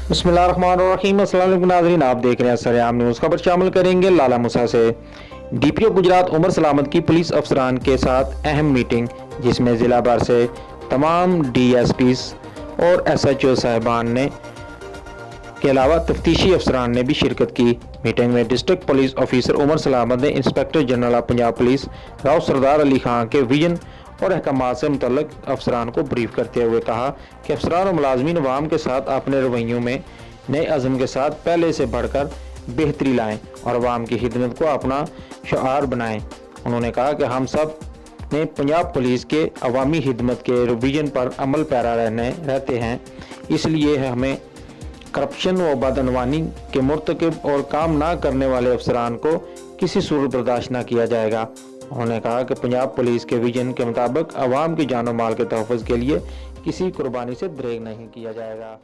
बिस्मिल्लाहिर्रहमानिर्रहीम। अस्सलाम वालेकुम नाज़रीन, आप देख रहे हैं सरेआम न्यूज़। खबर शामिल करेंगे लाला मुसा से। डीपीओ गुजरात उमर सलामत की पुलिस अफसरान के साथ अहम मीटिंग, जिसमें ज़िला भर से तमाम डीएसपीज और एसएचओ साहिबान ने के अलावा तफ्तीशी अफसरान ने भी शिरकत की। मीटिंग में district police officer Umar Salamat ने inspector general of Punjab police Rao Sardar Ali Khan के विजन और अहकामात से मुतल्लिक अफसरान को ब्रीफ करते हुए कहा कि अफसरान और मुलाजमीन अवाम के साथ अपने रवैयों में नए अज़म के साथ पहले से बढ़कर बेहतरी लाएं और अवाम की खिदमत को अपना शआर बनाएं। उन्होंने कहा कि हम सब ने पंजाब पुलिस के अवामी खिदमत के विजन पर अमल पैरा रहते हैं, इसलिए हमें करप्शन व बदअनवानी के मुर्तकिब और काम ना करने वाले अफसरान को किसी सूरत बर्दाश्त न किया जाएगा। उन्होंने कहा कि पंजाब पुलिस के विजन के मुताबिक अवाम की जान और माल के तहफ़्फ़ुज़ के लिए किसी कुर्बानी से दरेग नहीं किया जाएगा।